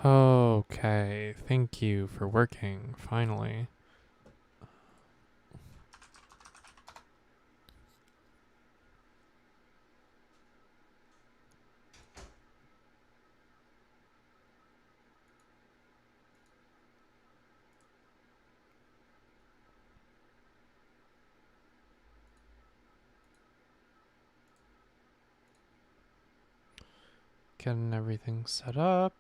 Okay, thank you for working, finally. Getting everything set up.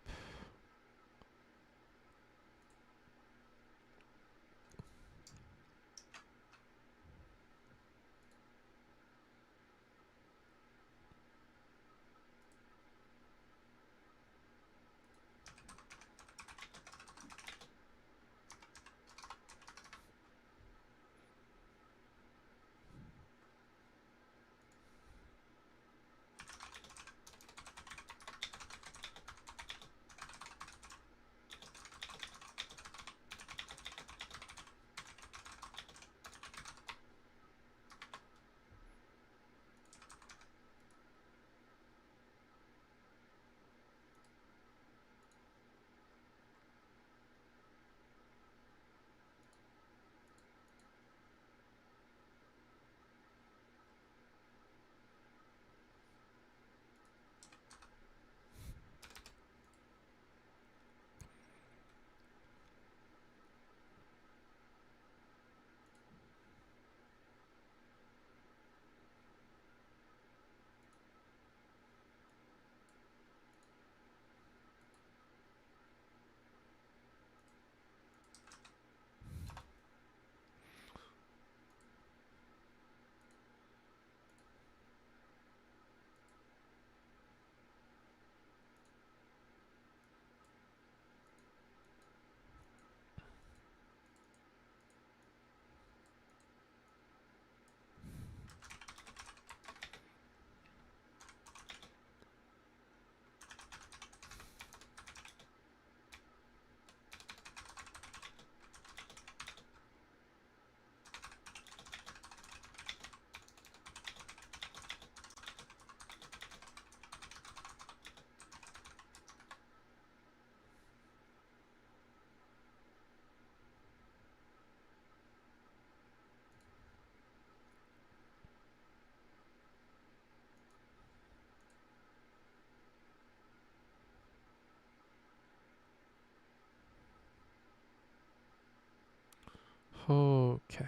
Okay.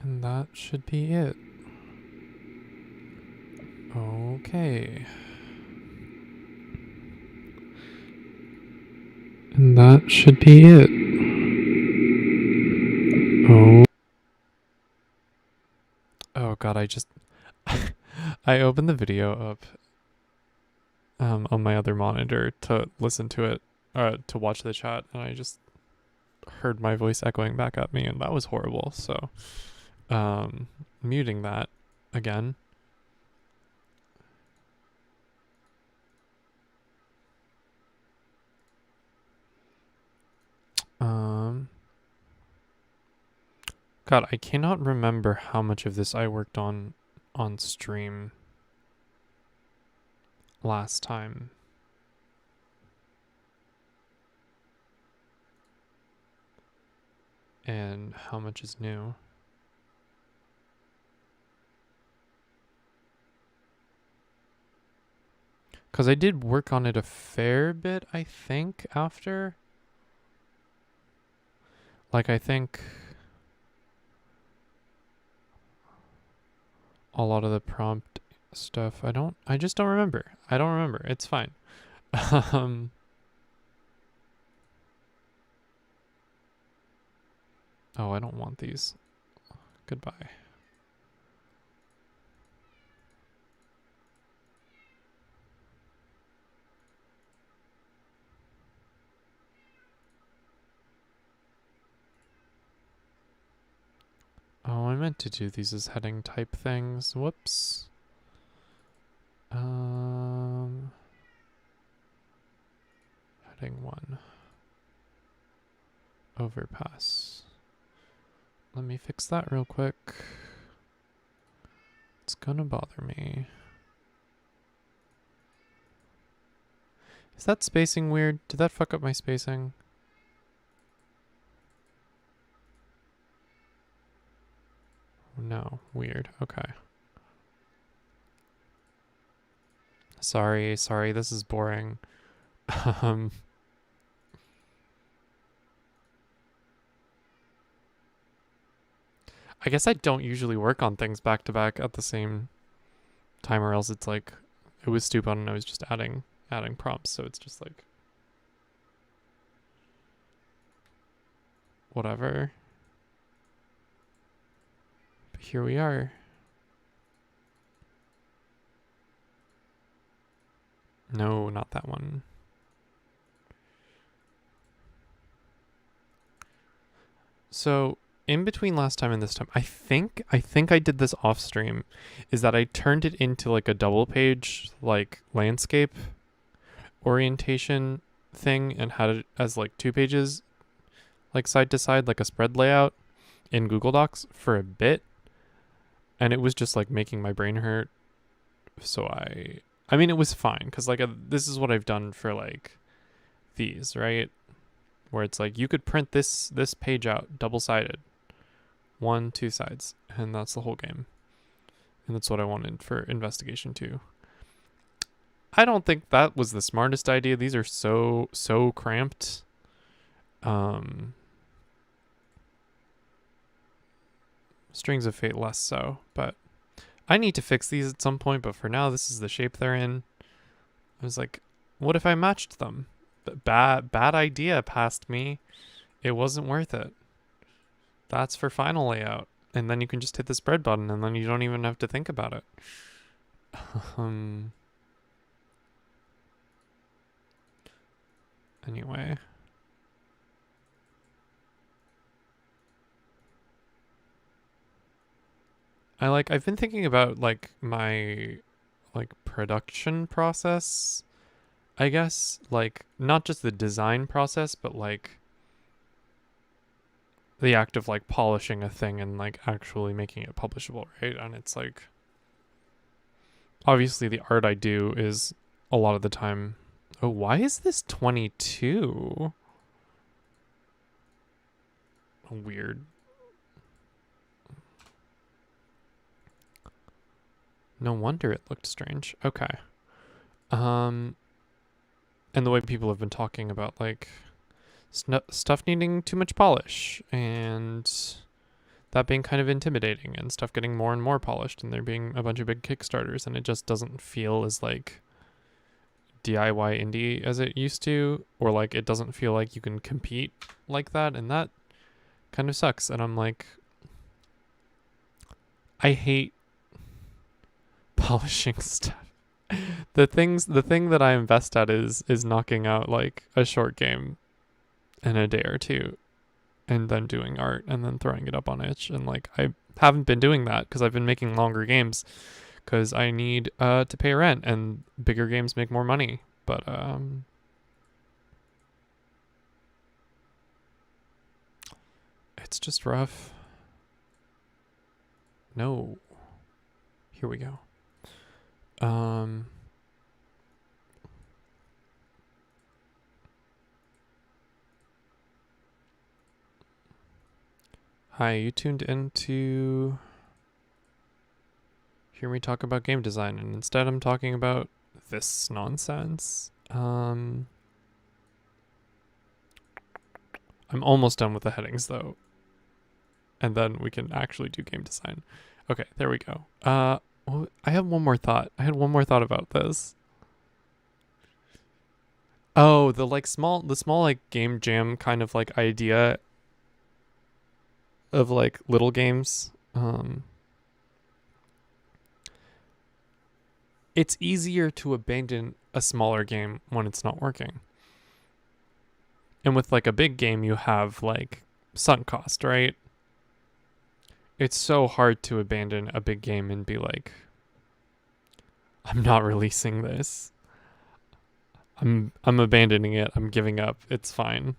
And that should be it. Okay. And that should be it. Oh. Oh god, I opened the video up on my other monitor to listen to it, to watch the chat, and I just heard my voice echoing back at me, and that was horrible. So, muting that again. God, I cannot remember how much of this I worked on stream last time. And how much is new. Because I did work on it a fair bit, I think, after. Like, I think a lot of the prompt stuff, I just don't remember. I don't remember. It's fine. Oh, I don't want these. Goodbye. Oh, I'm meant to do these as heading type things. Whoops. Heading 1. Overpass. Let me fix that real quick. It's gonna bother me. Is that spacing weird? Did that fuck up my spacing? No, weird. Okay. Sorry, this is boring. I guess I don't usually work on things back to back at the same time, or else it's like it was stupid and I was just adding prompts, so it's just like whatever. But here we are. No, not that one. So in between last time and this time, I think I did this off stream, is that I turned it into like a double page like landscape orientation thing and had it as like 2 pages like side to side, like a spread layout in Google Docs for a bit, and it was just like making my brain hurt. So I mean it was fine because like this is what I've done for like these, right? Where it's like you could print this page out double-sided, 1, 2 sides, and that's the whole game. And that's what I wanted for investigation 2. I don't think that was the smartest idea. These are so cramped. Strings of Fate less so, but I need to fix these at some point, but for now this is the shape they're in. I was like, what if I matched them? Bad idea past me. It wasn't worth it. That's for final layout. And then you can just hit the spread button and then you don't even have to think about it. Anyway. I've been thinking about like my like production process, I guess, like not just the design process, but like the act of like polishing a thing and like actually making it publishable, right? And it's like obviously the art I do is a lot of the time. Oh, why is this 22? Weird. No wonder it looked strange. Okay. And the way people have been talking about like stuff needing too much polish and that being kind of intimidating and stuff getting more and more polished and there being a bunch of big Kickstarters and it just doesn't feel as like DIY indie as it used to, or like it doesn't feel like you can compete like that, and that kind of sucks. And I'm like, I hate polishing stuff. The thing that I invest at is knocking out like a short game in a day or two and then doing art and then throwing it up on itch, and like I haven't been doing that because I've been making longer games because I need to pay rent and bigger games make more money. But it's just rough. No. Here we go. Hi, you tuned in to hear me talk about game design, and instead I'm talking about this nonsense. I'm almost done with the headings though, and then we can actually do game design. Okay, there we go. Well, I have one more thought. I had one more thought about this. Oh, the small like game jam kind of like idea of like little games. It's easier to abandon a smaller game when it's not working. And with like a big game, you have like sunk cost, right? it's so hard to abandon a big game and be like, I'm not releasing this. I'm abandoning it. I'm giving up. It's fine.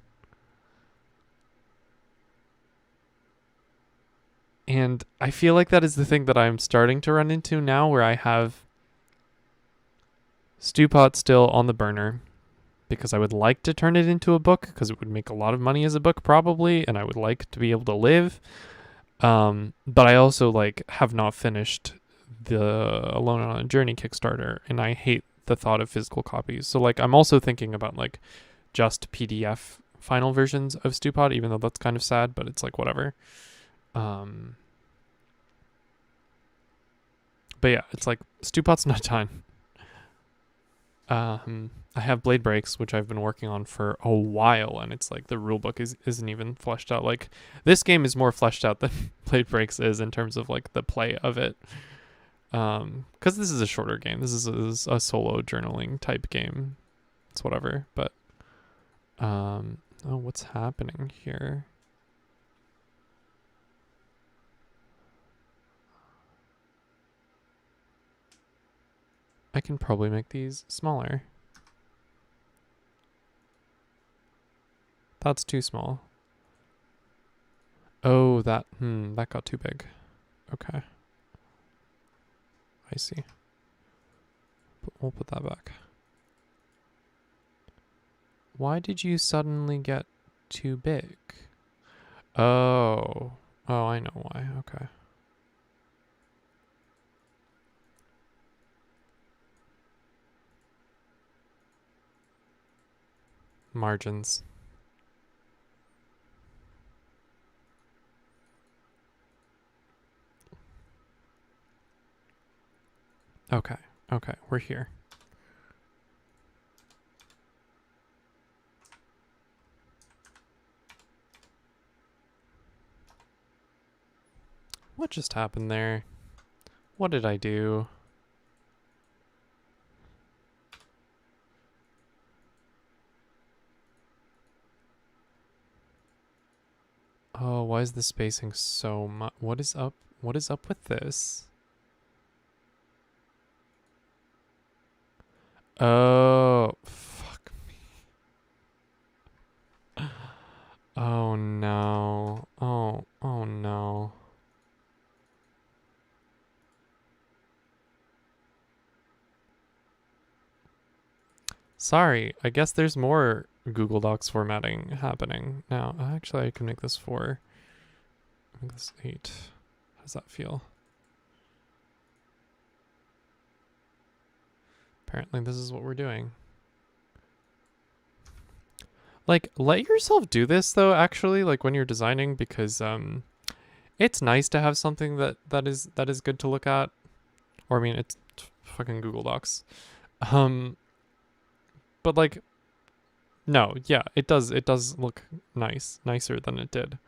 And I feel like that is the thing that I'm starting to run into now, where I have Stewpot still on the burner because I would like to turn it into a book because it would make a lot of money as a book probably, and I would like to be able to live. But I also like have not finished the Alone on a Journey Kickstarter, and I hate the thought of physical copies. So like I'm also thinking about like just PDF final versions of Stewpot, even though that's kind of sad, but it's like whatever. But yeah, it's like Stewpot's not done. I have Blade Breaks, which I've been working on for a while, and it's like the rulebook isn't even fleshed out. Like this game is more fleshed out than Blade Breaks is in terms of like the play of it. Because this is a shorter game. This is a solo journaling type game. It's whatever. But oh, what's happening here? I can probably make these smaller. That's too small. Oh, that got too big. Okay. I see. We'll put that back. Why did you suddenly get too big? Oh. Oh, I know why. Okay. Margins. Okay. Okay, we're here. What just happened there? What did I do? Oh, why is the spacing so much? What is up? What is up with this? Oh, fuck me. Oh no. Oh no. Sorry, I guess there's more Google Docs formatting happening now. Actually, I can make this 4. Make this 8. How does that feel? Apparently this is what we're doing. Like, let yourself do this though, actually, like when you're designing, because it's nice to have something that is good to look at. Or I mean, it's fucking Google Docs. But like, no, yeah, it does look nicer than it did.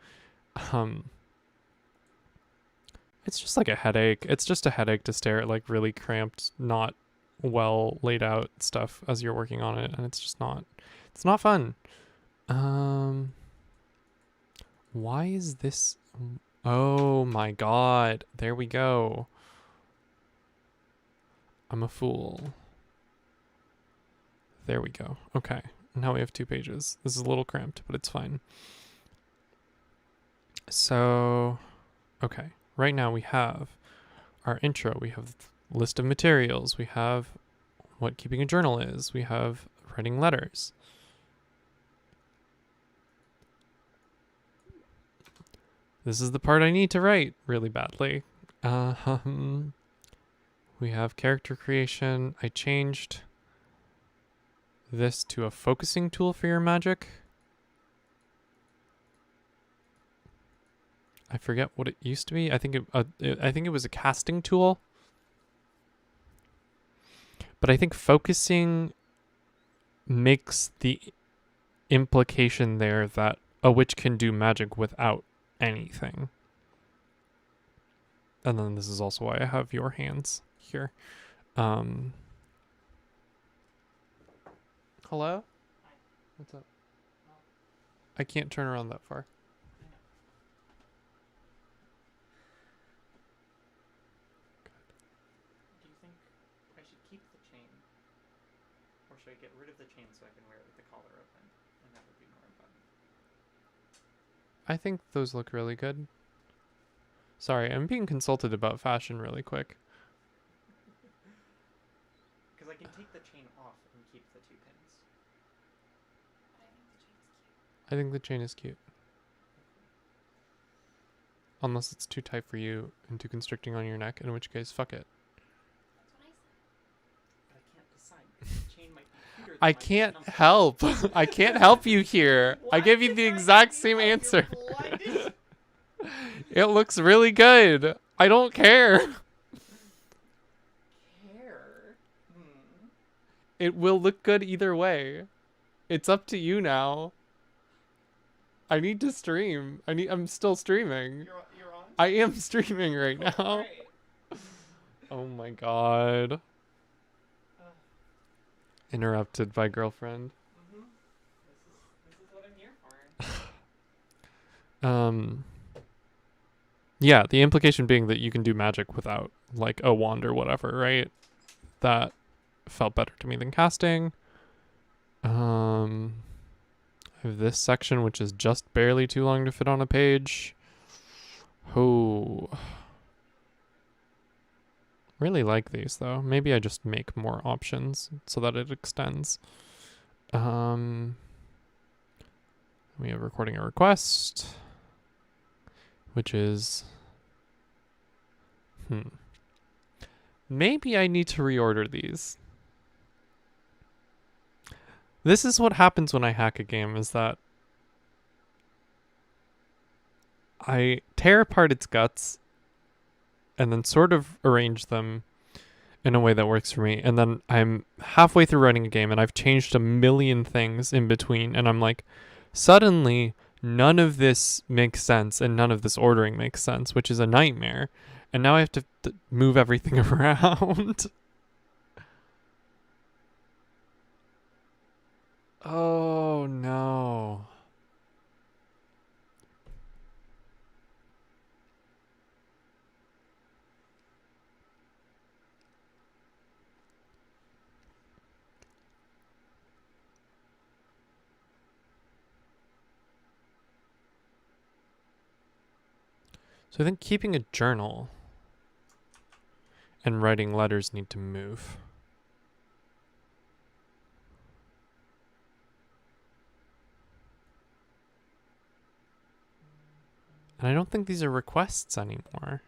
It's just like a headache. It's just a headache to stare at like really cramped, not well laid out stuff as you're working on it, and it's not fun. Why is this? Oh my god, there we go. I'm a fool. There we go. Okay, now we have 2 pages. This is a little cramped, but it's fine. So, okay, right now we have our intro, we have list of materials, we have what keeping a journal is, we have writing letters. This is the part I need to write really badly. We have character creation. I changed this to a focusing tool for your magic. I forget what it used to be. I think it was a casting tool. But I think focusing makes the implication there that a witch can do magic without anything. And then this is also why I have your hands here. Hello? What's up? I can't turn around that far. I should keep the chain. Or should I get rid of the chain so I can wear it with the collar open? And that would be more fun. I think those look really good. Sorry, I'm being consulted about fashion really quick. Because I can take the chain off and keep the 2 pins. I think the chain is cute. Unless it's too tight for you and too constricting on your neck, in which case, fuck it. But I can't decide. The chain might be cuter than I my can't discomfort. help. I can't help you here. I gave you the exact same answer. It looks really good. I don't care. Care? It will look good either way. It's up to you now. I need to stream. I'm still streaming. You're on? I am streaming right now. Oh, great. Oh my god. Interrupted by girlfriend. This is what I'm here for. Yeah, the implication being that you can do magic without like a wand or whatever, right? That felt better to me than casting. I have this section which is just barely too long to fit on a page. Oh. Really like these though. Maybe I just make more options so that it extends. We have recording a request, which is maybe I need to reorder these. This is what happens when I hack a game, is that I tear apart its guts and then sort of arrange them in a way that works for me. And then I'm halfway through writing a game and I've changed a million things in between. And I'm like, suddenly none of this makes sense and none of this ordering makes sense, which is a nightmare. And now I have to move everything around. Oh no. So I think keeping a journal and writing letters need to move. And I don't think these are requests anymore.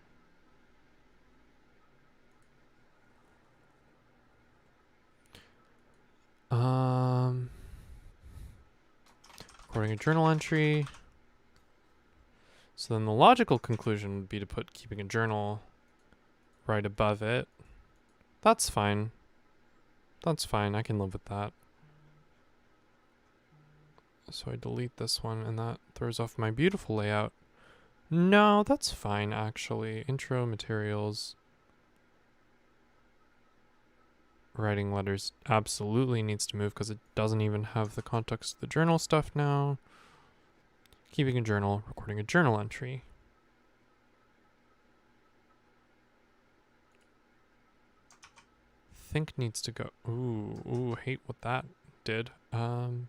Recording a journal entry. So then the logical conclusion would be to put keeping a journal right above it. That's fine. That's fine. I can live with that. So I delete this one and that throws off my beautiful layout. No, that's fine actually. Intro materials. Writing letters absolutely needs to move because it doesn't even have the context of the journal stuff now. Keeping a journal, recording a journal entry. Think needs to go. Ooh, hate what that did. Okay.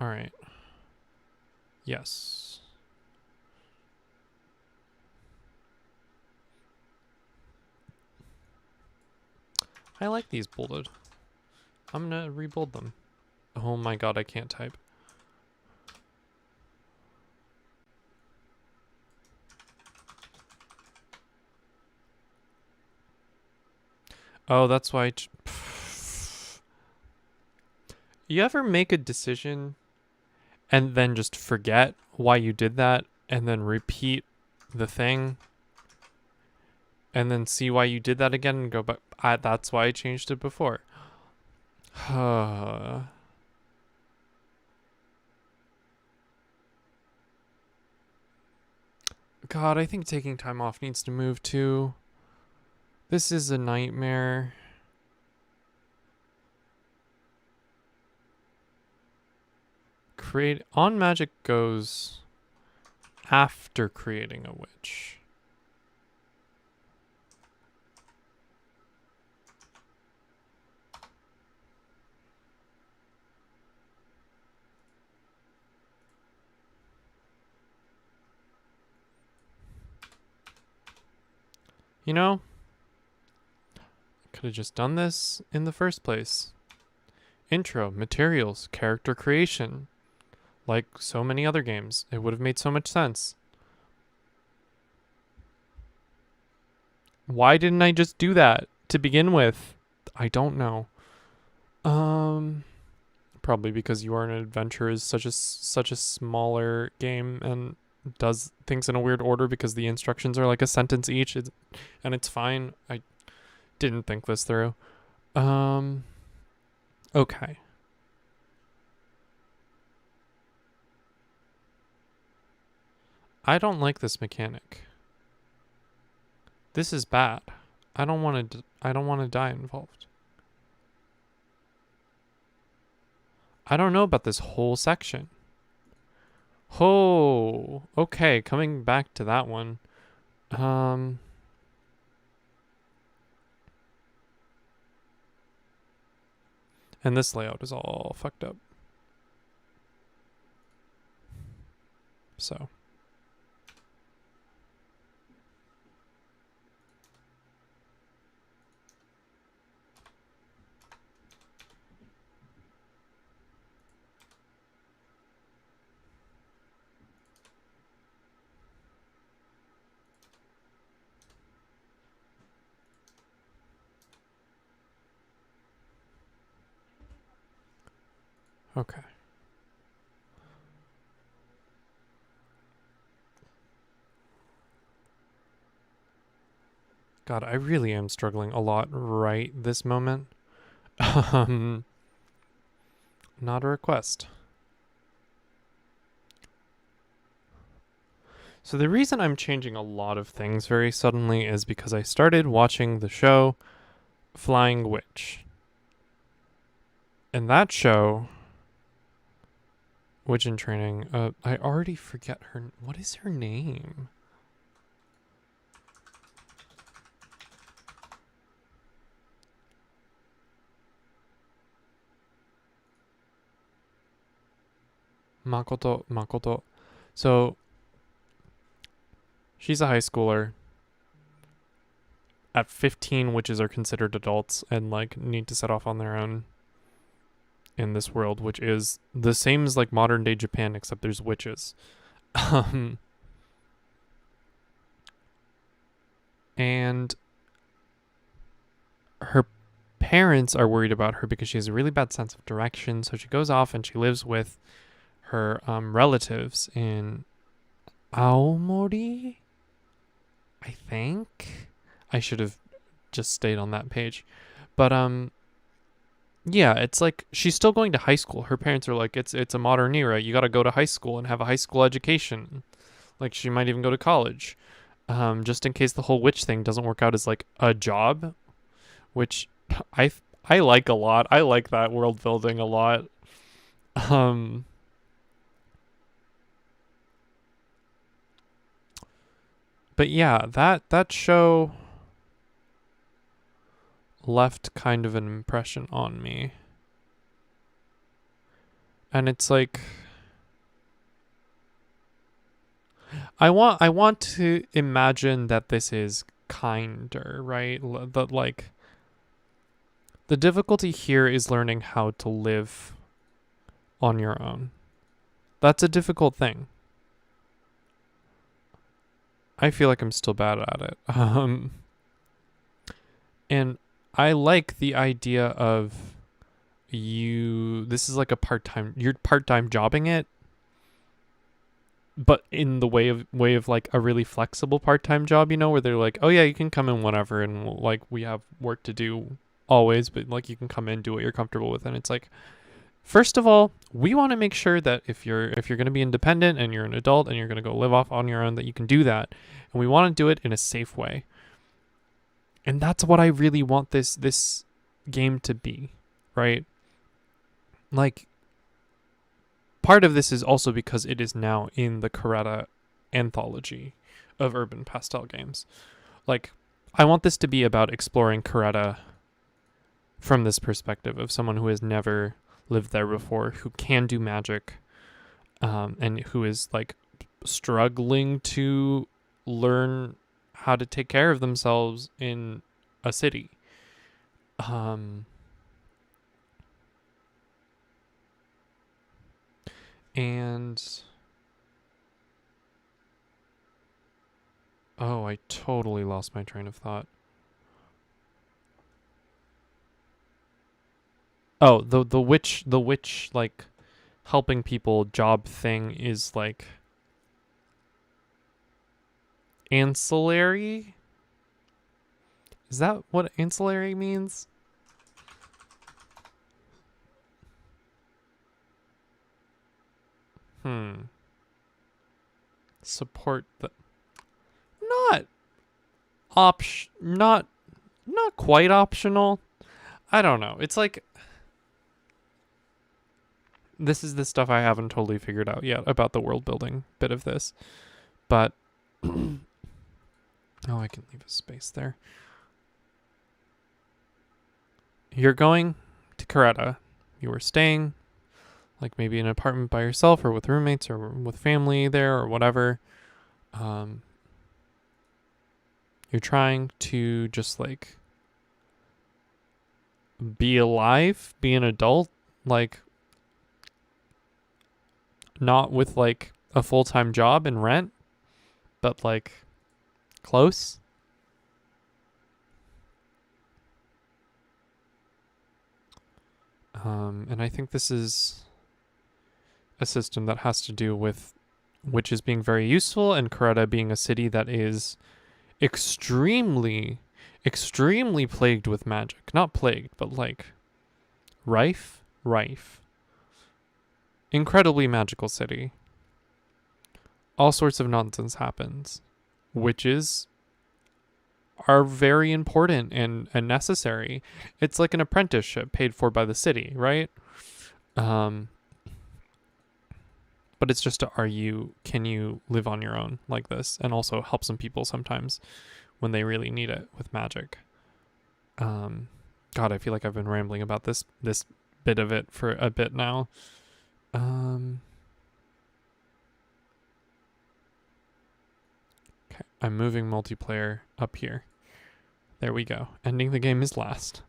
All right. Yes. I like these bolded. I'm gonna rebold them. Oh my god, I can't type. Oh, that's why. You ever make a decision and then just forget why you did that and then repeat the thing and then see why you did that again and go, but that's why I changed it before. God, I think taking time off needs to move too. This is a nightmare. create on magic goes after creating a witch. You know, could have just done this in the first place. Intro, materials, character creation. Like so many other games. It would have made so much sense. Why didn't I just do that to begin with? I don't know. Probably because You Are an Adventurer is such a smaller game and does things in a weird order because the instructions are like a sentence each, and it's fine. I didn't think this through. Okay. I don't like this mechanic. This is bad. I don't want to die involved. I don't know about this whole section. Oh, okay, coming back to that one. And this layout is all fucked up. So. Okay. God, I really am struggling a lot right this moment. Not a request. So the reason I'm changing a lot of things very suddenly is because I started watching the show Flying Witch. And that show, Witch in Training, I already forget her. What is her name? Makoto. So, she's a high schooler. At 15, witches are considered adults and like need to set off on their own in this world, which is the same as like modern day Japan, except there's witches. And her parents are worried about her because she has a really bad sense of direction. So she goes off and she lives with her relatives in Aomori, I think. I should have just stayed on that page. But yeah, it's like she's still going to high school. Her parents are like, it's a modern era. You got to go to high school and have a high school education. Like she might even go to college. Just in case the whole witch thing doesn't work out as like a job, which I like a lot. I like that world building a lot. But yeah, that show left kind of an impression on me. And it's like I want to imagine that this is kinder, right? That like the difficulty here is learning how to live on your own. That's a difficult thing. I feel like I'm still bad at it. And I like the idea of this is like you're part-time jobbing it, but in the way of like a really flexible part-time job, where they're like, oh yeah, you can come in whenever, and like we have work to do always, but like you can come in, do what you're comfortable with. And it's like, first of all, we want to make sure that if you're going to be independent and you're an adult and you're going to go live off on your own, that you can do that, and we want to do it in a safe way. And that's what I really want this game to be, right? Like, part of this is also because it is now in the Coretta anthology of urban pastel games. Like, I want this to be about exploring Coretta from this perspective of someone who has never lived there before, who can do magic, and who is like struggling to learn how to take care of themselves in a city. And oh, I totally lost my train of thought. Oh, the witch like helping people job thing is like ancillary? Is that what ancillary means? Support the not not quite optional. I don't know. It's like this is the stuff I haven't totally figured out yet about the world building bit of this. But oh, I can leave a space there. You're going to Coretta. You are staying like maybe in an apartment by yourself or with roommates or with family there or whatever. You're trying to just like be alive, be an adult, like not with like a full-time job and rent, but like close. And I think this is a system that has to do with witches being very useful and Coretta being a city that is extremely plagued with magic. Not plagued, but like rife. Incredibly magical city. All sorts of nonsense happens. Witches are very important and necessary. It's like an apprenticeship paid for by the city, right? But it's just can you live on your own like this and also help some people sometimes when they really need it with magic. God, I feel like I've been rambling about this bit of it for a bit now. Okay, I'm moving multiplayer up here. There we go. Ending the game is last.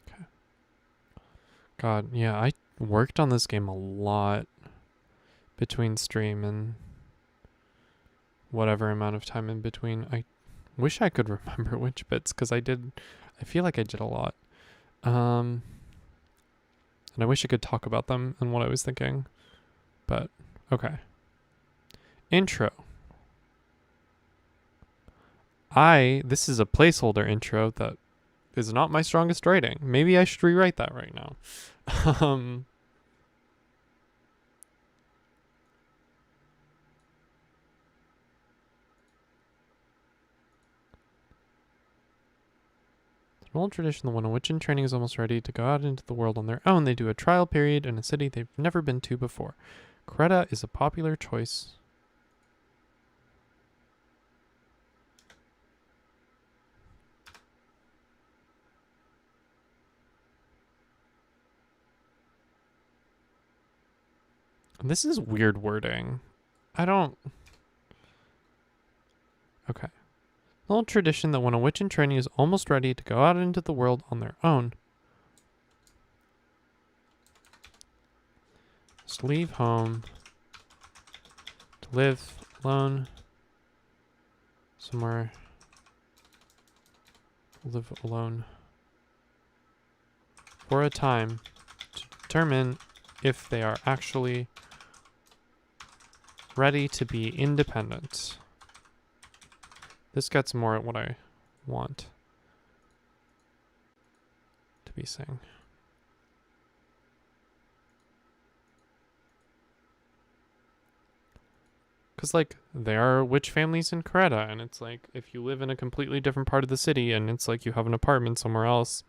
Okay. God, yeah, I worked on this game a lot between stream and whatever amount of time in between. I wish I could remember which bits because I feel like I did a lot. And I wish I could talk about them and what I was thinking. But okay. Intro. This is a placeholder intro that is not my strongest writing. Maybe I should rewrite that right now. An old tradition that when a witch in training is almost ready to go out into the world on their own, they do a trial period in a city they've never been to before. Coretta is a popular choice. This is weird wording. Okay. An old tradition that when a witch in training is almost ready to go out into the world on their own, just leave home to live alone somewhere. Live alone for a time to determine if they are actually ready to be independent. This gets more at what I want to be saying. Because, like, there are witch families in Creta, and it's like, if you live in a completely different part of the city and it's like you have an apartment somewhere else,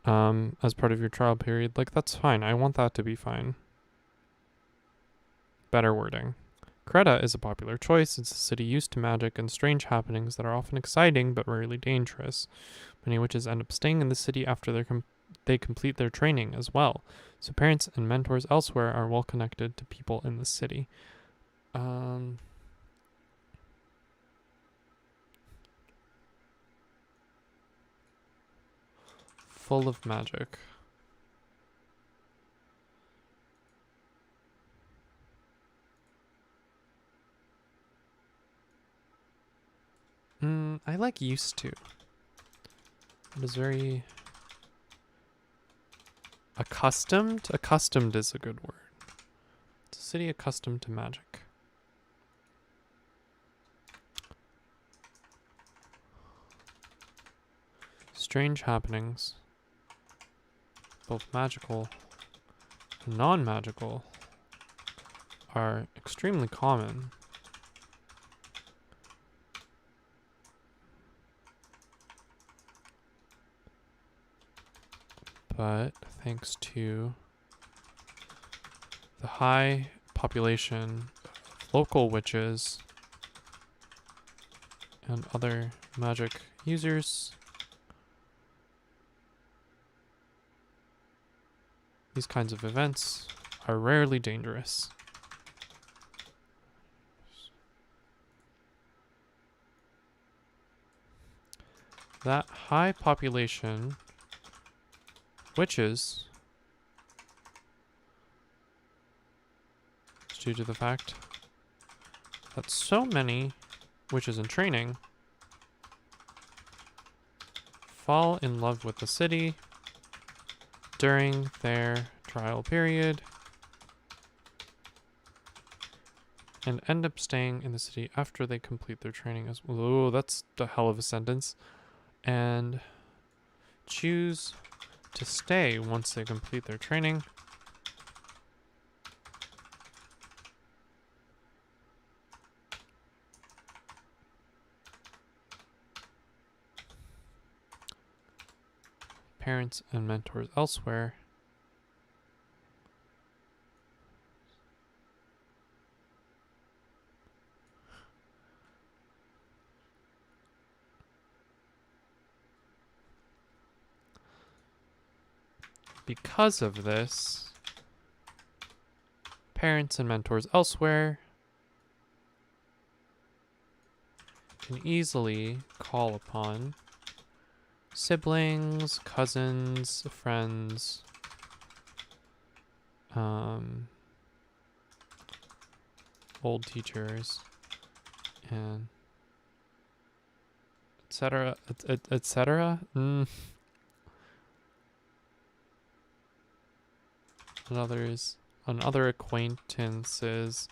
as part of your trial period, like, that's fine. I want that to be fine. Better wording. Creta is a popular choice. It's a city used to magic and strange happenings that are often exciting but rarely dangerous. Many witches end up staying in the city after they complete their training as well. So parents and mentors elsewhere are well connected to people in the city. Full of magic. I like used to. It is very accustomed. Accustomed is a good word. It's a city accustomed to magic. Strange happenings, both magical and non-magical, are extremely common. But thanks to the high population of local witches and other magic users, these kinds of events are rarely dangerous. That high population witches is due to the fact that so many witches in training fall in love with the city during their trial period and end up staying in the city after they complete their training as well. Oh, that's a hell of a sentence. And choose to stay once they complete their training. Parents and mentors elsewhere. Because of this, parents and mentors elsewhere can easily call upon siblings, cousins, friends, old teachers, and etc. etc. And others, and other acquaintances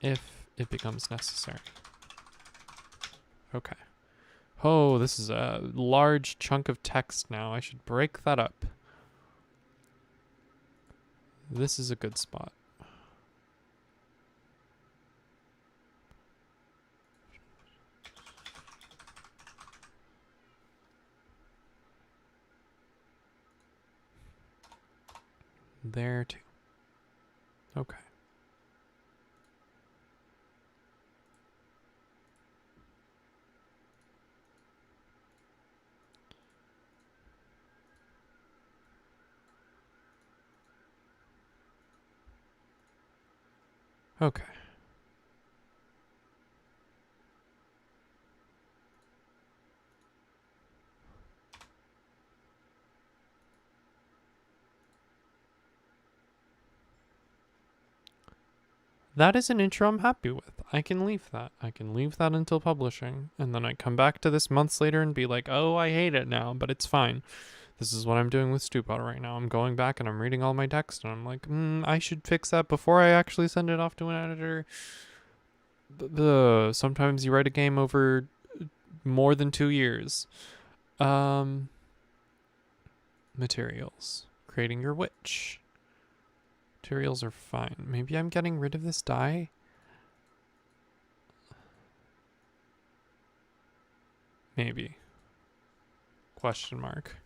if it becomes necessary. Okay. Oh, this is a large chunk of text now. I should break that up. This is a good spot. There too. Okay. Okay. That is an intro I'm happy with. I can leave that. I can leave that until publishing. And then I come back to this months later and be like, oh, I hate it now, but it's fine. This is what I'm doing with Stupot right now. I'm going back and I'm reading all my text and I'm like, I should fix that before I actually send it off to an editor. Sometimes you write a game over more than 2 years. Materials. creating your witch. Materials are fine. Maybe I'm getting rid of this dye? Maybe. Question mark.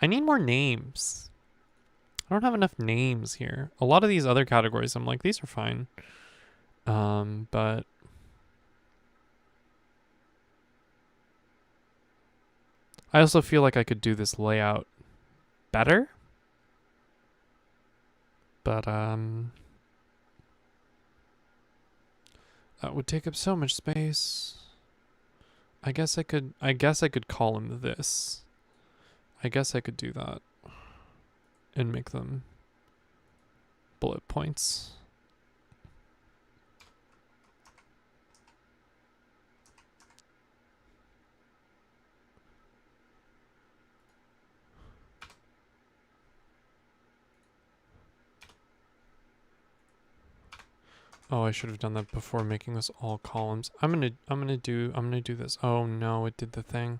I need more names. I don't have enough names here. A lot of these other categories, I'm like, these are fine. But I also feel like I could do this layout better. But that would take up so much space. I guess I could call them this. I guess I could do that and make them bullet points. Oh, I should have done that before making this all columns. I'm gonna do this. Oh no, it did the thing.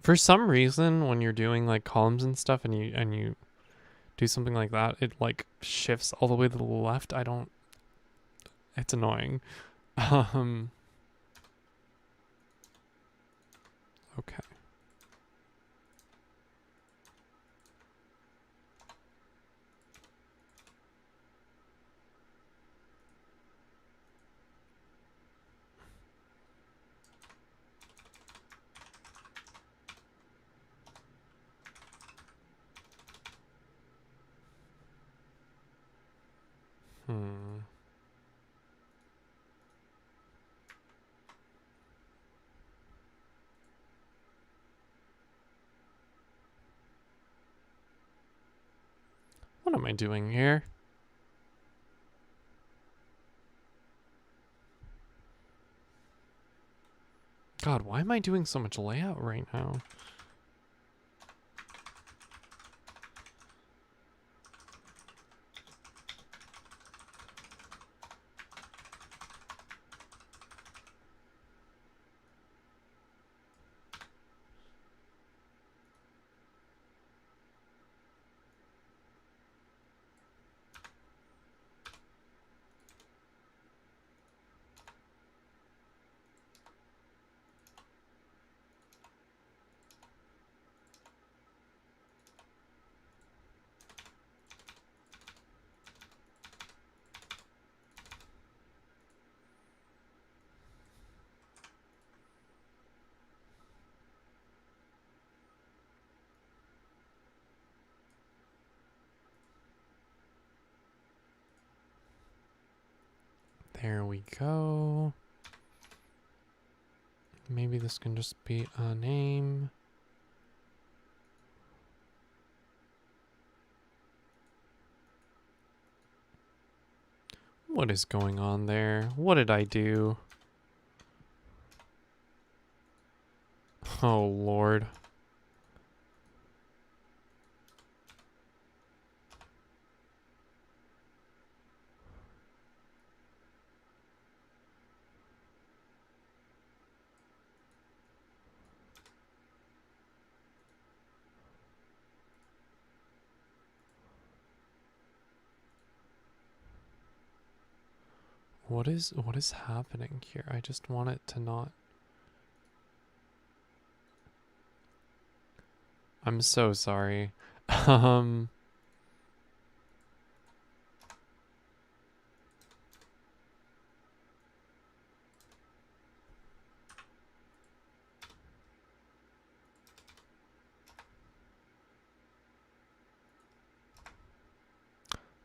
For some reason, when you're doing like columns and stuff, and you do something like that, it like shifts all the way to the left. It's annoying. Okay. What am I doing here? God, why am I doing so much layout right now? There we go. Maybe this can just be a name. What is going on there? What did I do? Oh, Lord. What is happening here? I just want it to not. I'm so sorry. Um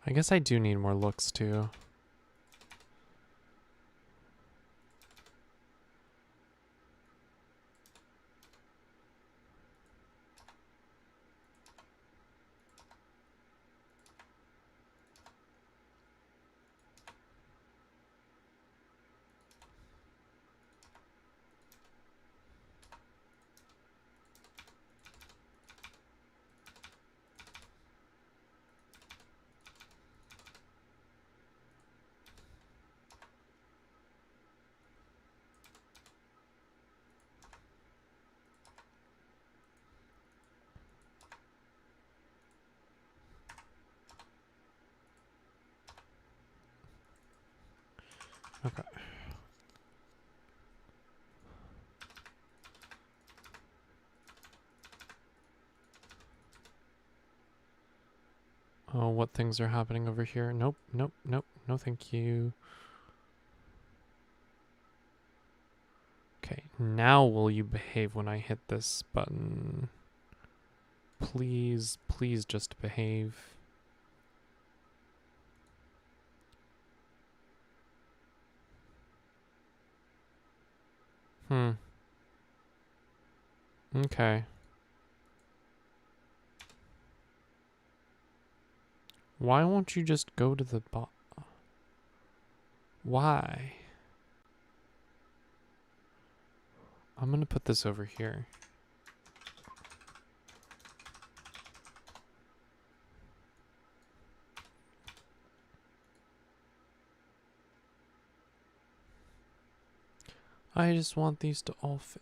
I guess I do need more looks too. Oh, what things are happening over here? Nope, nope, nope, no thank you. Okay, now will you behave when I hit this button? Please, please just behave. Okay. Why won't you just go to the Why? I'm gonna put this over here. I just want these to all fit.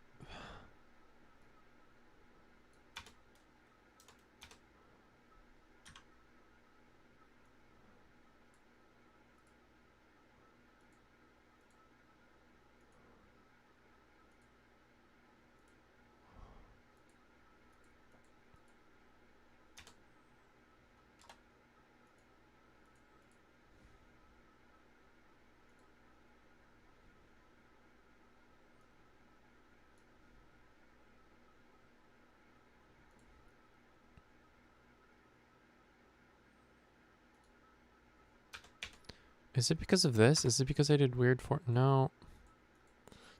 Is it because of this? Is it because I did weird No.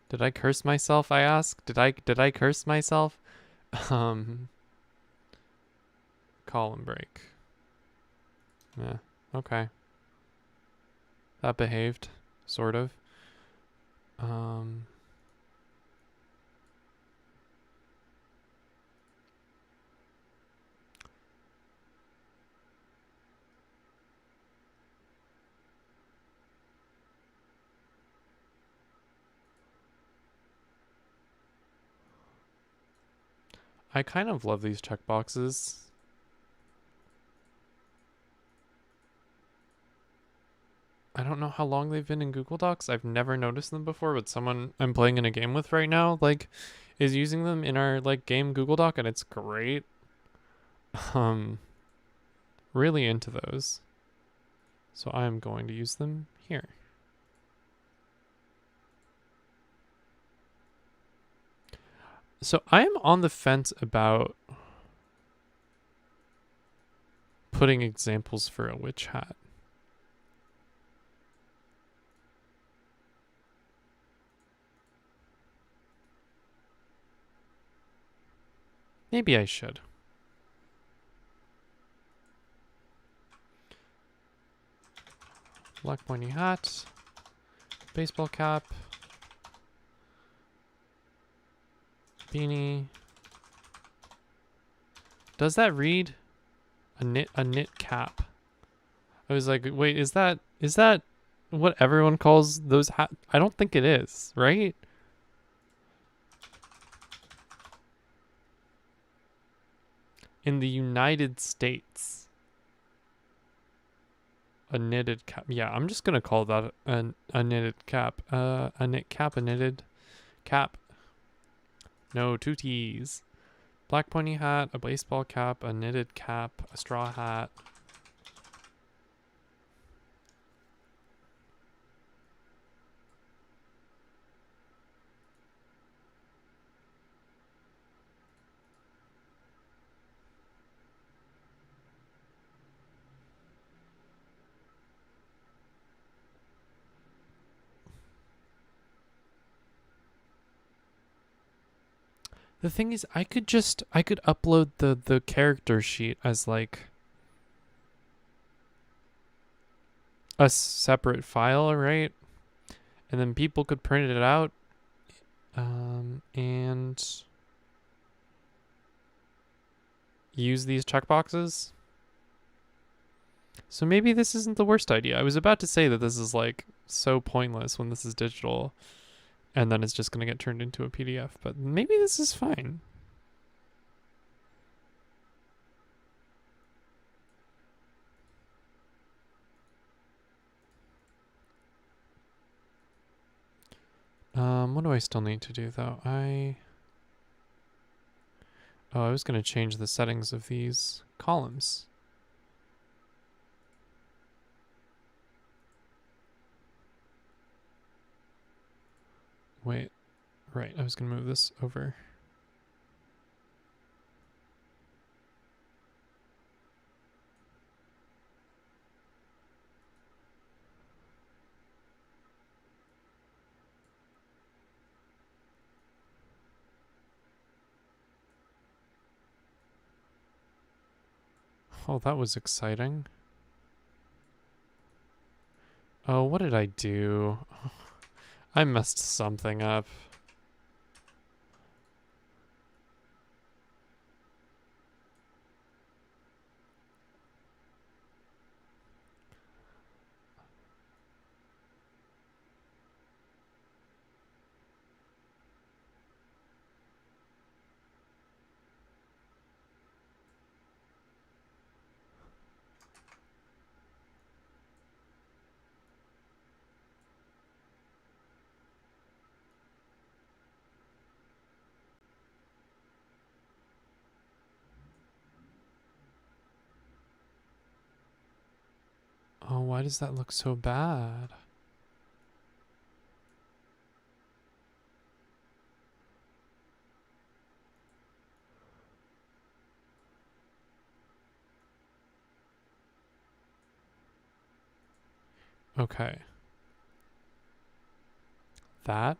Did I curse myself, I ask? Did I curse myself? Um Column break. Yeah. Okay. That behaved. Sort of. Um I kind of love these checkboxes. I don't know how long they've been in Google Docs. I've never noticed them before, but someone I'm playing in a game with right now, like, is using them in our like game Google Doc, and it's great. Um, really into those. So I am going to use them here. So I am on the fence about putting examples for a witch hat. Maybe I should. Black pointy hat, baseball cap, beanie. Does that read a knit cap? I was like, wait, is that what everyone calls those hats? I don't think it is, right? In the United States, a knitted cap. Yeah, I'm just gonna call that a knitted cap. A knit cap, a knitted cap. No, two T's. Black pointy hat, a baseball cap, a knitted cap, a straw hat. The thing is, I could upload the character sheet as like a separate file, right? And then people could print it out, and use these checkboxes. So maybe this isn't the worst idea. I was about to say that this is like so pointless when this is digital, and then it's just gonna get turned into a PDF. But maybe this is fine. What do I still need to do though? I was gonna change the settings of these columns. Wait. Right, I was gonna move this over. Oh, that was exciting. Oh, what did I do? I messed something up. Oh, why does that look so bad? Okay. That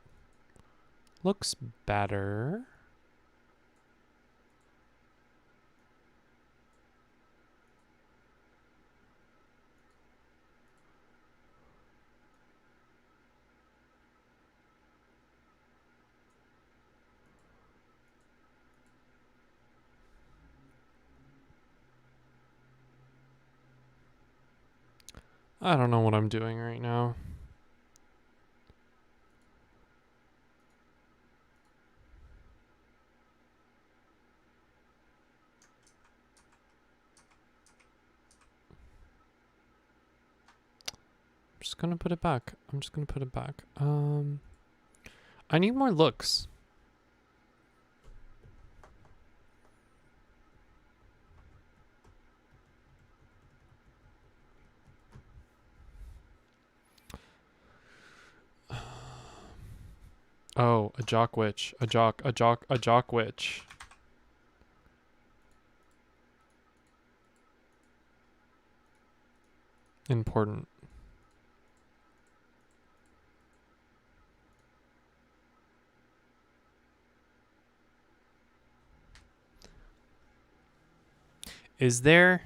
looks better. I don't know what I'm doing right now. I'm just gonna put it back. I need more looks. Oh, a jock witch. A jock witch. Important. Is there?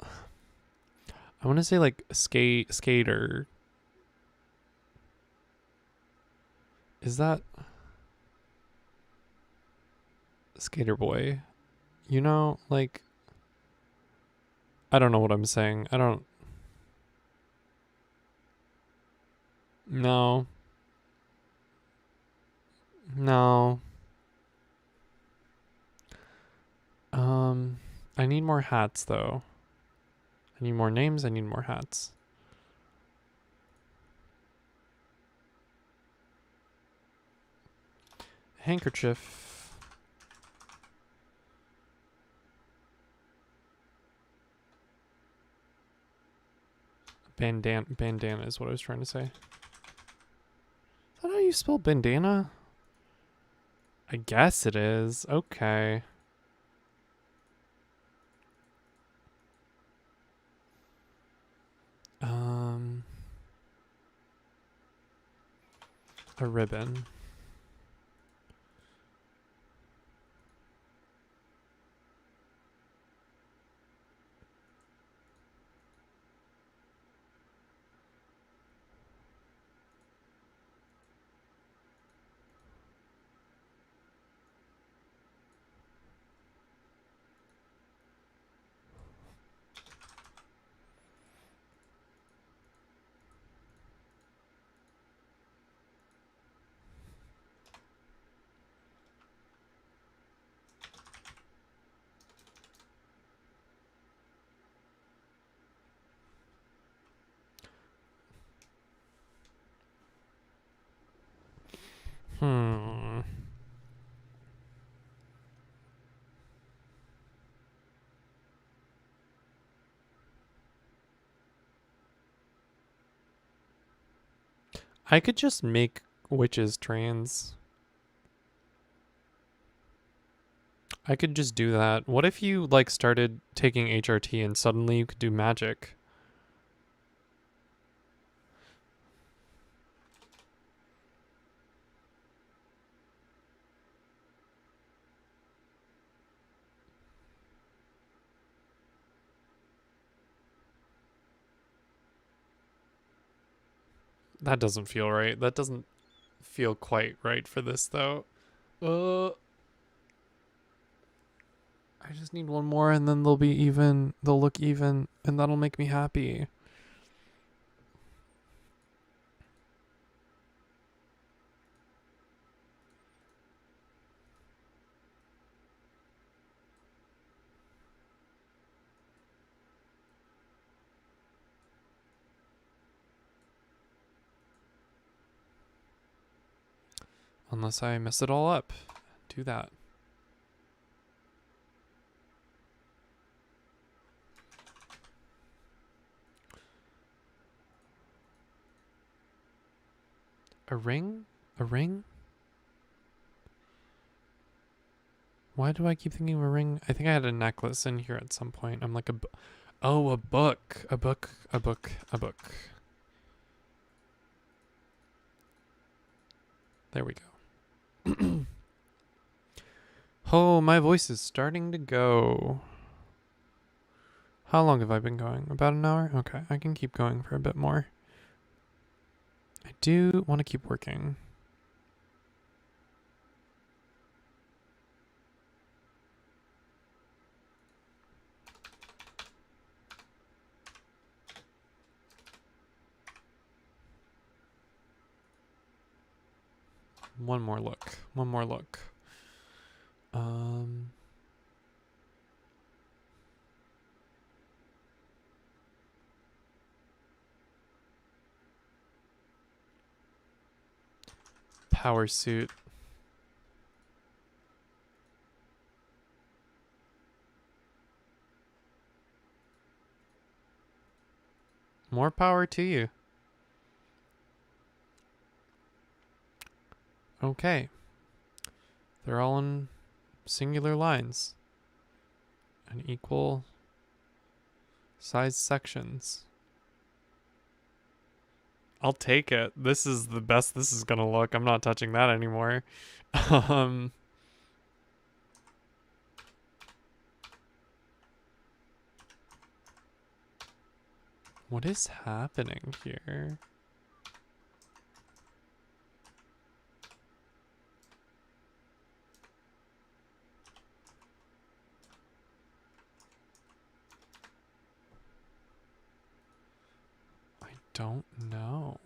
I want to say like skater. Is that skater boy? You know, like I don't know what I'm saying. I don't. No. No. I need more hats though. I need more names. I need more hats. Handkerchief. Bandana is what I was trying to say. Is that how you spell bandana? I guess it is. Okay. A ribbon. I could just make witches trans. I could just do that. What if you like started taking HRT and suddenly you could do magic? That doesn't feel right. That doesn't feel quite right for this though. I just need one more and then they'll be even. They'll look even and that'll make me happy. Unless I mess it all up. Do that. A ring? A ring? Why do I keep thinking of a ring? I think I had a necklace in here at some point. I'm like oh, a book. A book. A book. A book. There we go. Oh, my voice is starting to go. How long have I been going? About an hour? Okay, I can keep going for a bit more. I do want to keep working. One more look. One more look. Power suit. More power to you. Okay. They're all in singular lines and equal size sections. I'll take it. This is the best this is gonna look. I'm not touching that anymore. What is happening here? I don't know.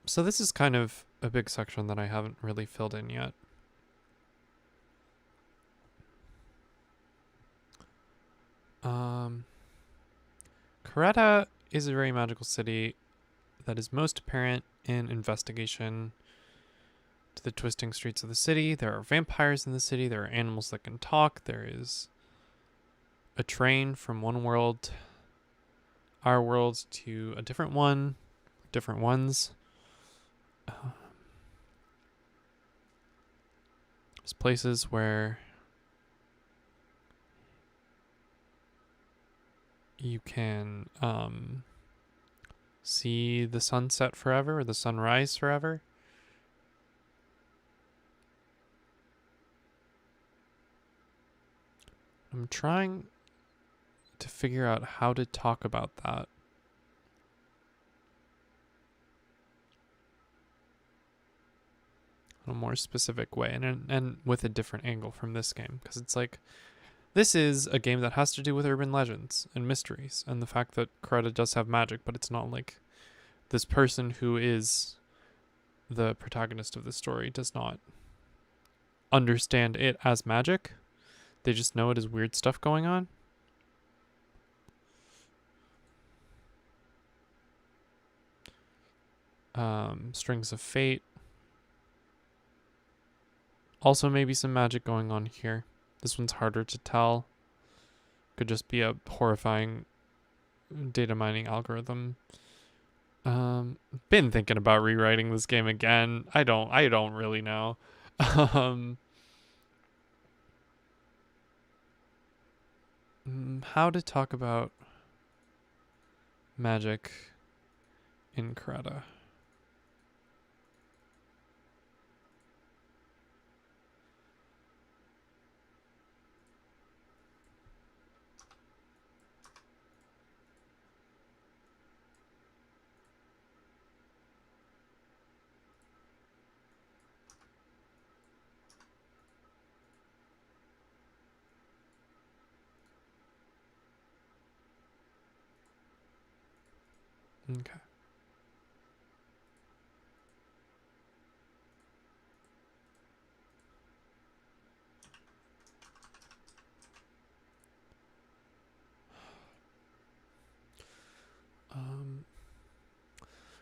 So this is kind of a big section that I haven't really filled in yet. Coretta is a very magical city that is most apparent in investigation to the twisting streets of the city. There are vampires in the city. There are animals that can talk. There is a train from one world, our world, to a different one, different ones. There's places where you can see the sunset forever or the sunrise forever. I'm trying to figure out how to talk about that. In a more specific way and with a different angle from this game, because it's like this is a game that has to do with urban legends and mysteries and the fact that Coretta does have magic, but it's not like this person who is the protagonist of the story does not understand it as magic. They just know it is weird stuff going on. Strings of Fate. Also maybe some magic going on here. This one's harder to tell. Could just be a horrifying data mining algorithm. Been thinking about rewriting this game again. I don't really know. How to talk about magic in Creta. Okay.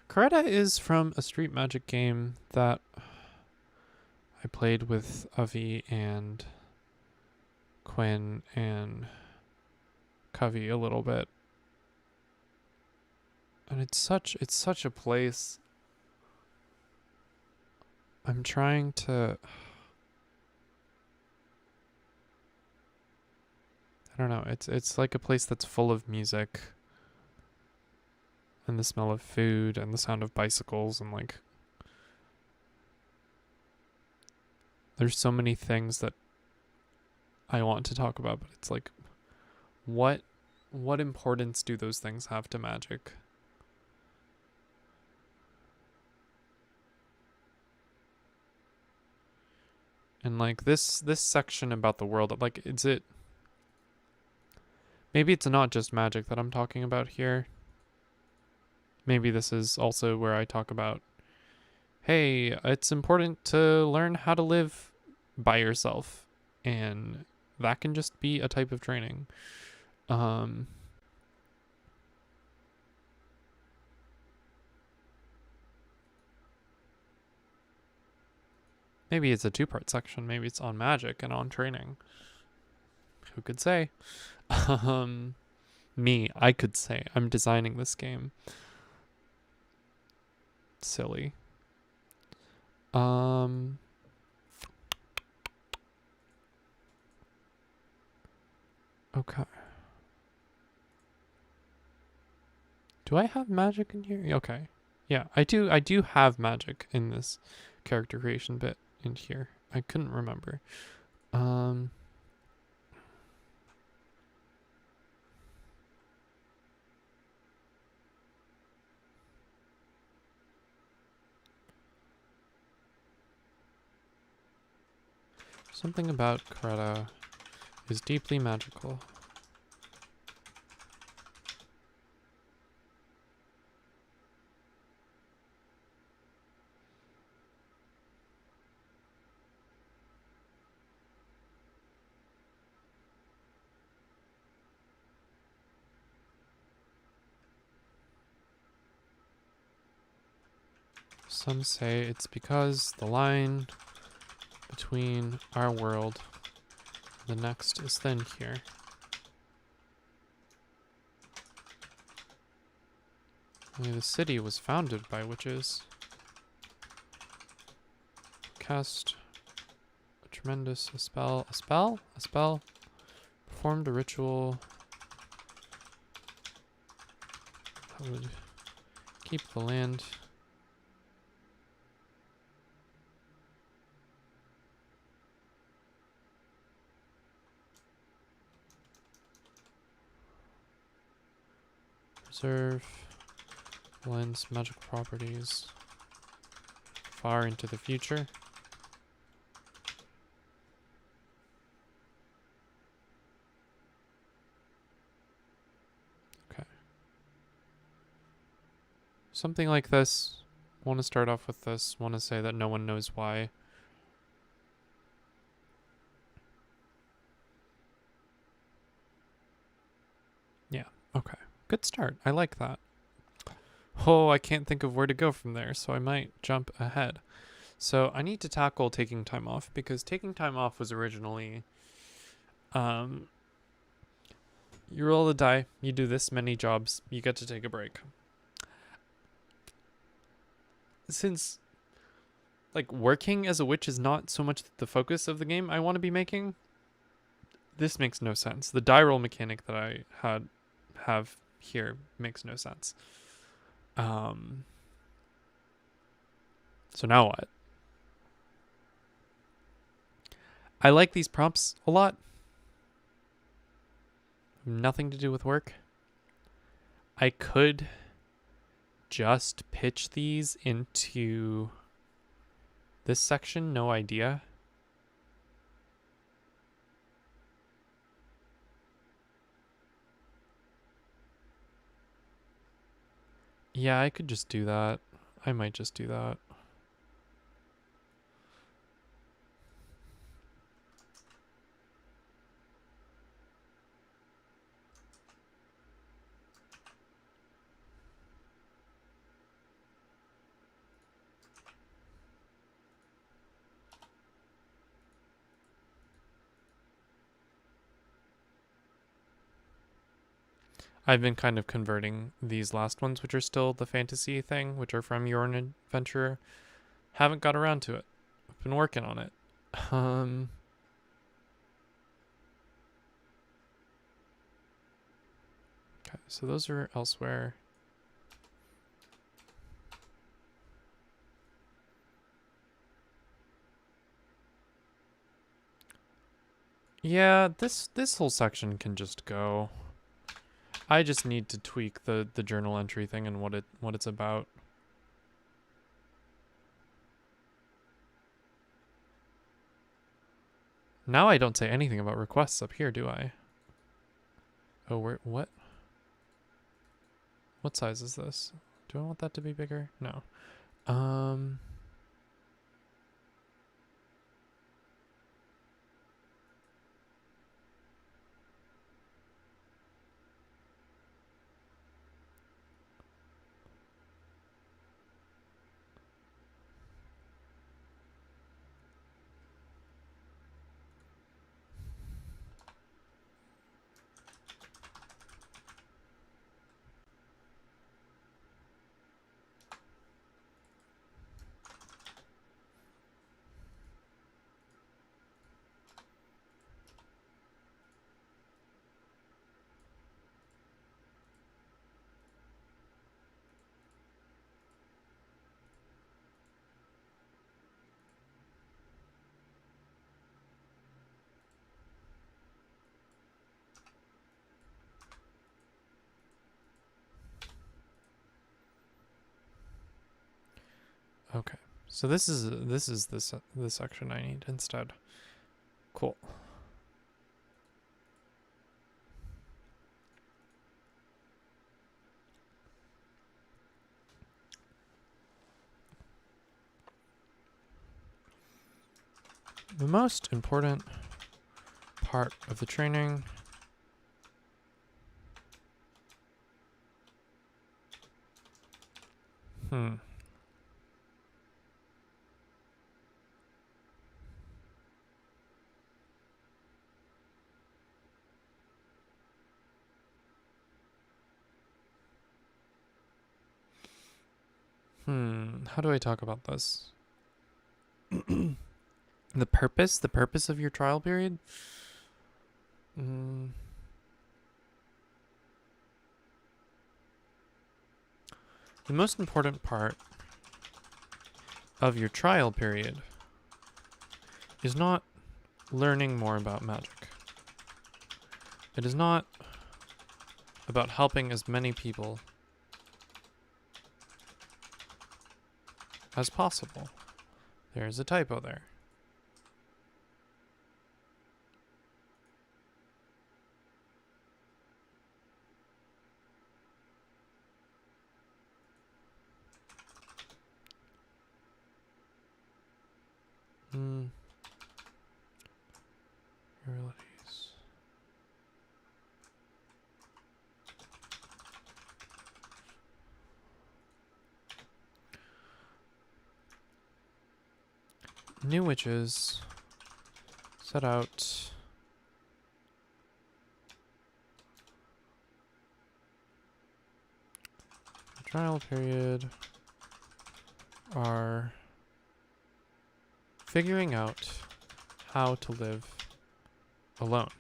Coretta is from a street magic game that I played with Avi and Quinn and Covey a little bit. And it's such a place. I'm trying to, I don't know, it's like a place that's full of music and the smell of food and the sound of bicycles and like there's so many things that I want to talk about, but it's like what importance do those things have to magic? And like this section about the world, like is it maybe it's not just magic that I'm talking about here. Maybe this is also where I talk about, hey, it's important to learn how to live by yourself. And that can just be a type of training. Maybe it's a two-part section. Maybe it's on magic and on training. Who could say? I could say. I'm designing this game. Silly. Okay. Do I have magic in here? Okay. Yeah, I do have magic in this character creation bit in here. I couldn't remember. Something about Creta is deeply magical. Some say it's because the line between our world and the next is thin here. Only the city was founded by witches. Cast a tremendous spell. A spell? A spell? Performed a ritual that would keep the land. Preserve the land's magic properties far into the future. Okay. Something like this. Want to start off with this. Want to say that no one knows why. Yeah. Okay. Good start. I like that. Oh, I can't think of where to go from there, so I might jump ahead. So I need to tackle taking time off, because taking time off was originally, you roll the die, you do this many jobs, you get to take a break. Since like working as a witch is not so much the focus of the game I want to be making, this makes no sense. The die roll mechanic that I have here makes no sense. So now what? I like these prompts a lot. Nothing to do with work. I could just pitch these into this section, no idea. Yeah, I could just do that. I might just do that. I've been kind of converting these last ones, which are still the fantasy thing, which are from Your Adventurer. Haven't got around to it. I've been working on it. Okay, so those are elsewhere. Yeah, this whole section can just go. I just need to tweak the journal entry thing and what it's about. Now I don't say anything about requests up here, do I? Oh, what? What size is this? Do I want that to be bigger? No. Okay. So this is the section I need instead. Cool. The most important part of the training How do I talk about this? The purpose of your trial period? The most important part of your trial period is not learning more about magic. It is not about helping as many people as possible. There's a typo there. Abilities. New witches set out trial period are figuring out how to live alone.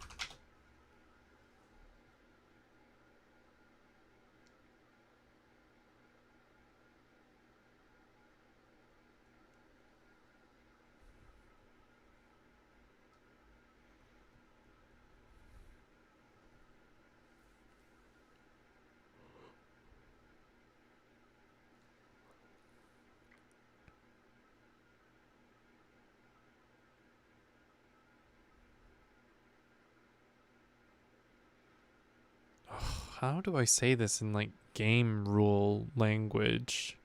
How do I say this in like game rule language?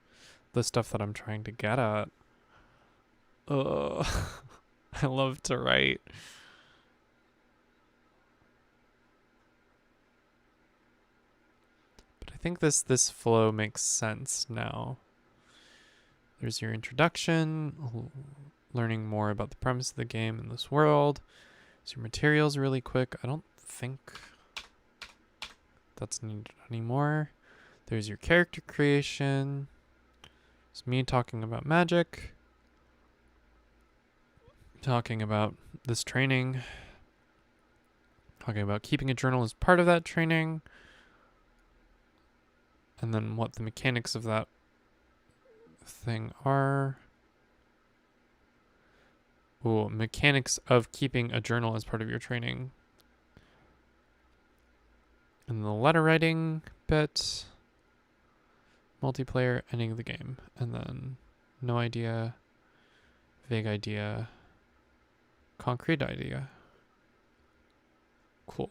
The stuff that I'm trying to get at. Ugh. I love to write. But I think this flow makes sense now. There's your introduction, learning more about the premise of the game and this world. There's your materials really quick. I don't think that's needed anymore. There's your character creation. It's me talking about magic. Talking about this training. Talking about keeping a journal as part of that training. And then what the mechanics of that thing are. Ooh, mechanics of keeping a journal as part of your training. And the letter writing bit. Multiplayer, ending of the game. And then no idea, vague idea, concrete idea. Cool.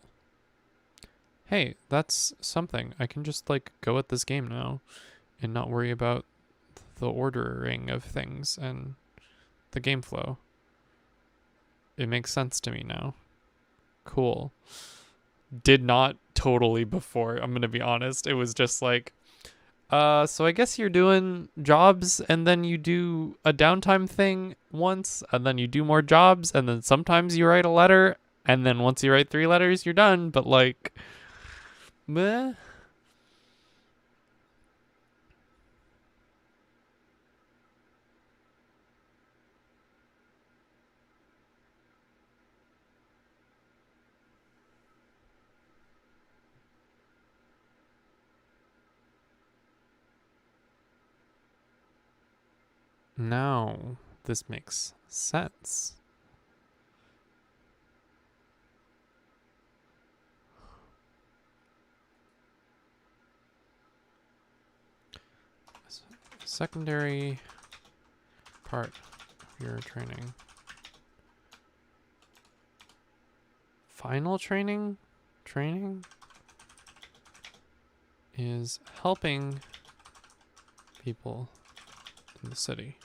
Hey, that's something. I can just like go at this game now and not worry about the ordering of things and the game flow. It makes sense to me now. Cool. Did not totally before, I'm gonna be honest. It was just like, so I guess you're doing jobs and then you do a downtime thing once and then you do more jobs and then sometimes you write a letter and then once you write 3 letters, you're done. But like, meh. Now this makes sense. Secondary part of your training. Final training? Training is helping people in the city.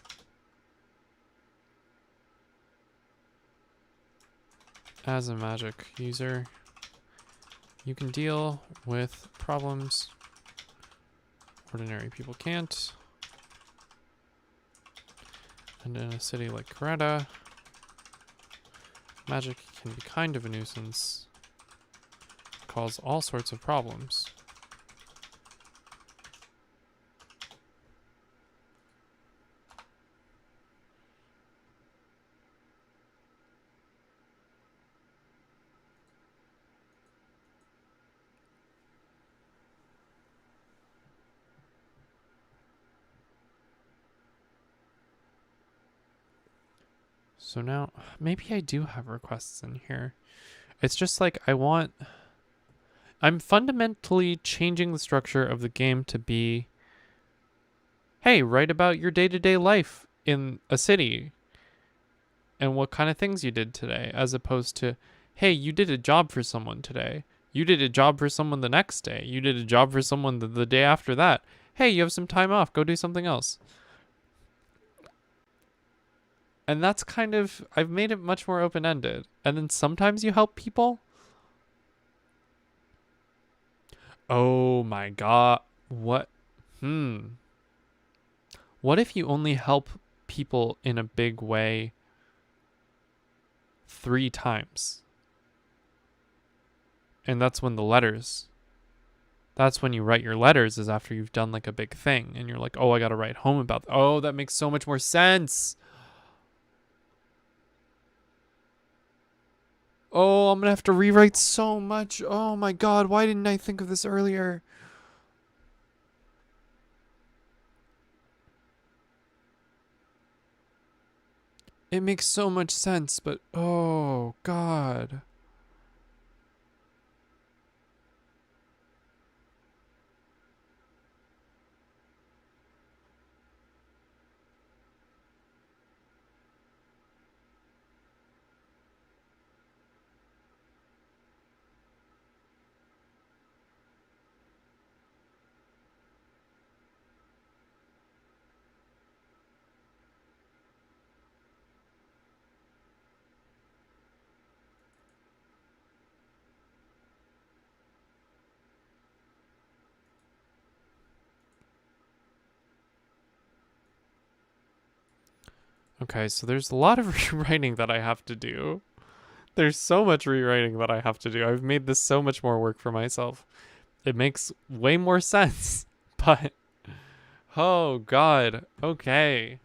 As a magic user, you can deal with problems ordinary people can't. And in a city like Coretta, magic can be kind of a nuisance, cause all sorts of problems. So now, maybe I do have requests in here. It's just like I'm fundamentally changing the structure of the game to be, hey, write about your day-to-day life in a city and what kind of things you did today, as opposed to, hey, you did a job for someone today. You did a job for someone the next day. You did a job for someone the day after that. Hey, you have some time off. Go do something else. And that's kind of, I've made it much more open-ended. And then sometimes you help people. Oh my god. What? What if you only help people in a big way 3 times. And that's when that's when you write your letters, is after you've done like a big thing and you're like, oh, I got to write home about oh, that makes so much more sense. Oh, I'm going to have to rewrite so much. Oh my God, why didn't I think of this earlier? It makes so much sense, but oh God. Okay, so there's a lot of rewriting that I have to do. There's so much rewriting that I have to do. I've made this so much more work for myself. It makes way more sense. But oh God. Okay.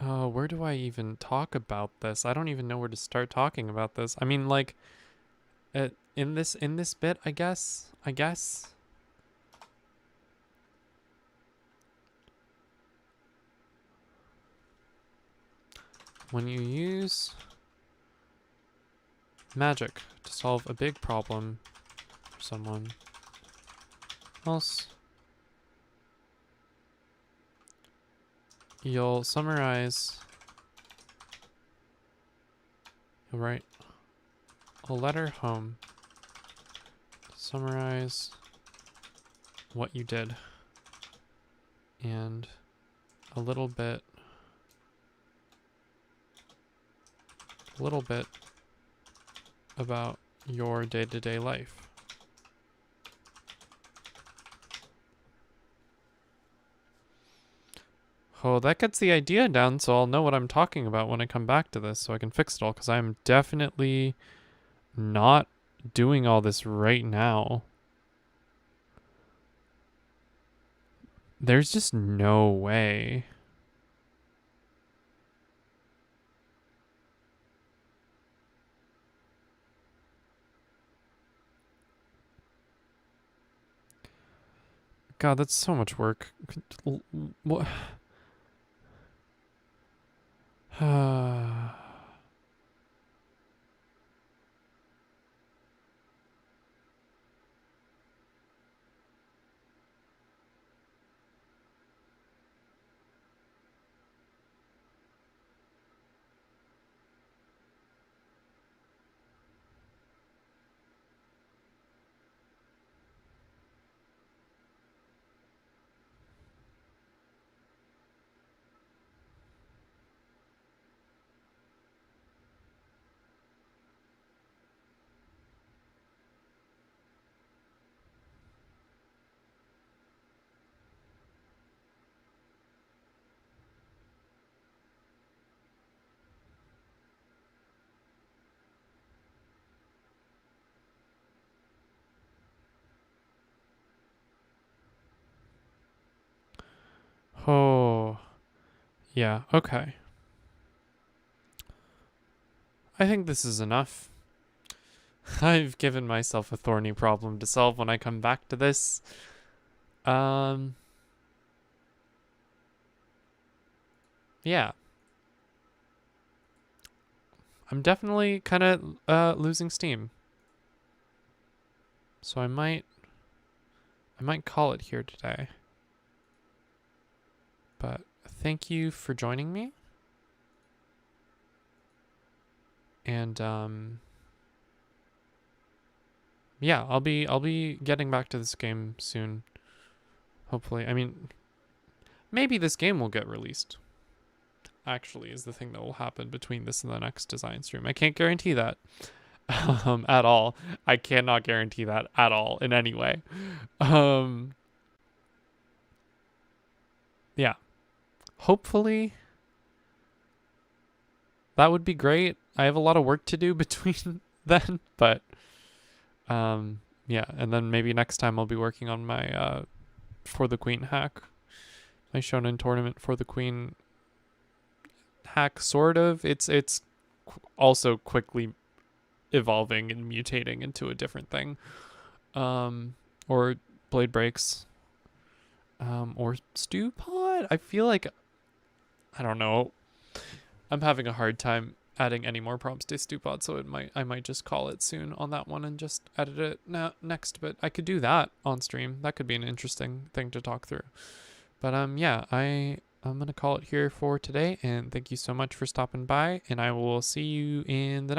Oh, where do I even talk about this? I don't even know where to start talking about this. I mean, like, in this bit, I guess. I guess. When you use magic to solve a big problem for someone else, you'll write a letter home to summarize what you did and a little bit about your day-to-day life. Oh, that gets the idea down, so I'll know what I'm talking about when I come back to this, so I can fix it all, because I'm definitely not doing all this right now. There's just no way. God, that's so much work. What? Oh, yeah, okay. I think this is enough. I've given myself a thorny problem to solve when I come back to this. Yeah. I'm definitely kind of losing steam. So I might call it here today. But thank you for joining me. And yeah, I'll be getting back to this game soon. Hopefully. I mean, maybe this game will get released. Actually, is the thing that will happen between this and the next design stream. I can't guarantee that at all. I cannot guarantee that at all in any way. Yeah. Hopefully that would be great. I have a lot of work to do between then, but yeah, and then maybe next time I'll be working on my For the Queen hack. My Shonen tournament For the Queen hack, sort of. It's also quickly evolving and mutating into a different thing. Or Blade Breaks. Or Stew Pod. I feel like, I don't know. I'm having a hard time adding any more prompts to Stew Pod, so I might just call it soon on that one and just edit it next. But I could do that on stream. That could be an interesting thing to talk through. But yeah, I'm gonna call it here for today, and thank you so much for stopping by, and I will see you in the next